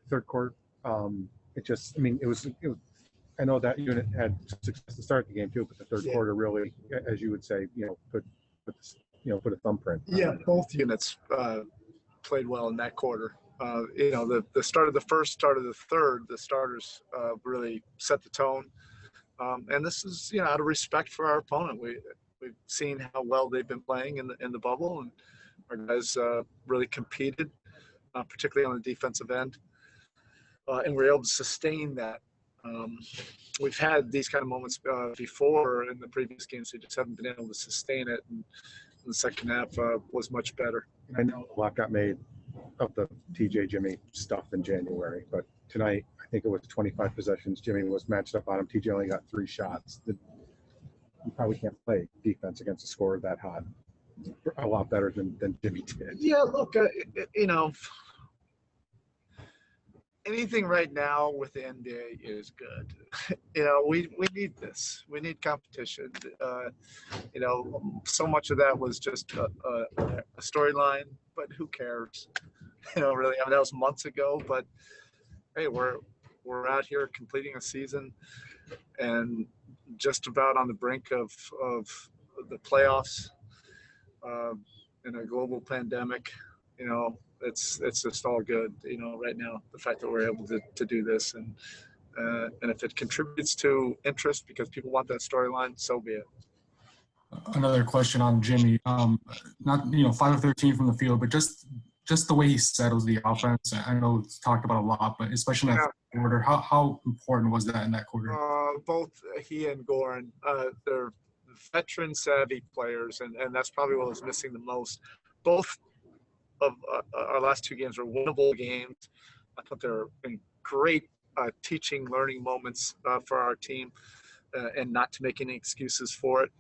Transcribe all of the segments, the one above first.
third quarter. It just, I mean, it was. I know that unit had success to start the game too, but the third quarter really, as you would say, put a thumbprint. Yeah, both units played well in that quarter. The start of the first, start of the third, the starters really set the tone. And this is, out of respect for our opponent. We've seen how well they've been playing in the bubble, and our guys really competed, particularly on the defensive end, and we're able to sustain that. We've had these kind of moments before in the previous games. We just haven't been able to sustain it, and the second half was much better. I know a lot got made of the TJ Jimmy stuff in January, but tonight I think it was 25 possessions. Jimmy was matched up on him. TJ only got 3 shots. You probably can't play defense against a scorer that hot. A lot better than Jimmy did. Yeah, look, anything right now with the NBA is good. We need this. We need competition. So much of that was just a storyline, but who cares? Really. I mean, that was months ago, but hey, we're out here completing a season and just about on the brink of the playoffs in a global pandemic. It's just all good, right now, the fact that we're able to do this. And if it contributes to interest because people want that storyline, so be it. Another question on Jimmy. Not 5 of 13 from the field, but just the way he settles the offense. I know it's talked about a lot, but especially in that quarter, how important was that in that quarter? Both he and Goran, they're veteran savvy players, and that's probably what was missing the most. Both of our last 2 games were winnable games. I thought they were great teaching, learning moments for our team, and not to make any excuses for it.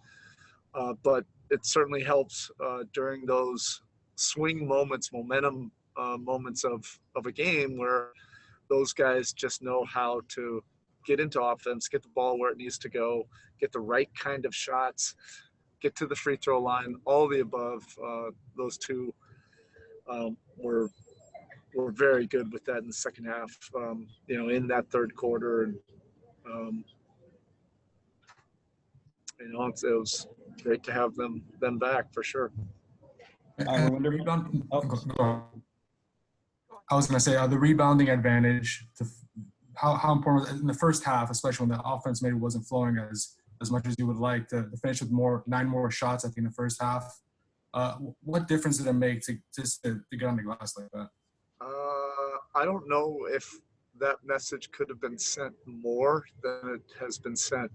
But it certainly helps during those swing moments, momentum moments of a game where those guys just know how to get into offense, get the ball where it needs to go, get the right kind of shots, get to the free throw line, all the above. Those two were very good with that in the second half, in that third quarter. And, it was great to have them back for sure. I was going to say the rebounding advantage. How important was it in the first half, especially when the offense maybe wasn't flowing as much as you would like to finish with 9 more shots, I think, in the first half. What difference did it make to get on the glass like that? I don't know if that message could have been sent more than it has been sent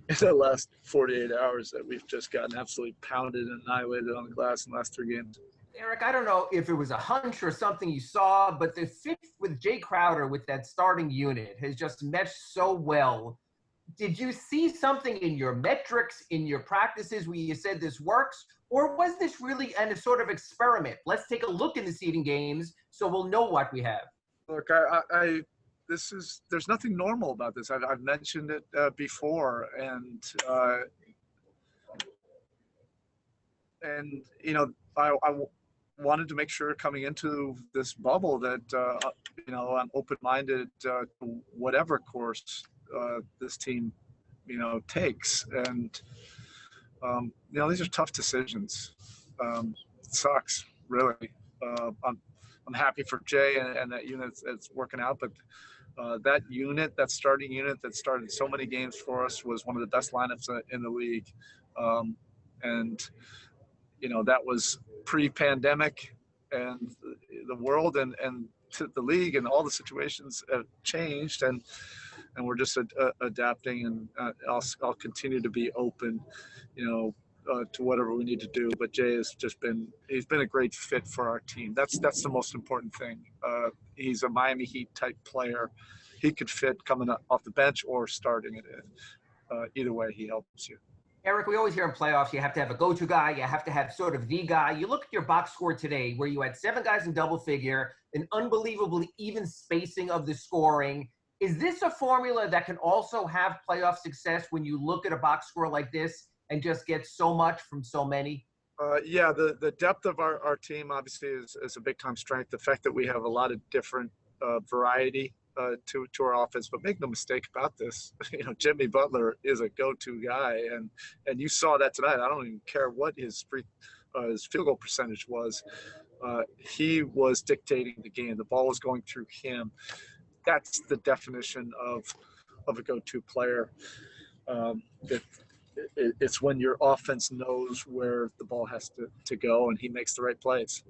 in the last 48 hours that we've just gotten absolutely pounded and annihilated on the glass in the last 3 games. Erik, I don't know if it was a hunch or something you saw, but the fit with Jay Crowder with that starting unit has just meshed so well. Did you see something in your metrics, in your practices where you said this works? Or was this really a sort of experiment? Let's take a look in the seeding games so we'll know what we have. Look, there's nothing normal about this. I've mentioned it before, and I wanted to make sure coming into this bubble that I'm open-minded to whatever course this team takes. And these are tough decisions. It sucks, really. I'm happy for Jay and that unit that's working out, but that starting unit that started so many games for us was one of the best lineups in the league. And that was pre-pandemic, and the world and the league and all the situations have changed, and we're just adapting, and I'll continue to be open, to whatever we need to do. But Jay has he's been a great fit for our team. That's the most important thing. He's a Miami Heat type player. He could fit coming off the bench or starting it in. Either way, he helps you. Erik, we always hear in playoffs, you have to have a go-to guy. You have to have sort of the guy. You look at your box score today where you had 7 guys in double figure, an unbelievably even spacing of the scoring. Is this a formula that can also have playoff success when you look at a box score like this and just get so much from so many? Yeah, the depth of our team obviously is a big time strength. The fact that we have a lot of different variety to our offense. But make no mistake about this, Jimmy Butler is a go-to guy, and you saw that tonight. I don't even care what his field goal percentage was. He was dictating the game. The ball was going through him. That's the definition of a go-to player. It's when your offense knows where the ball has to go, and he makes the right plays.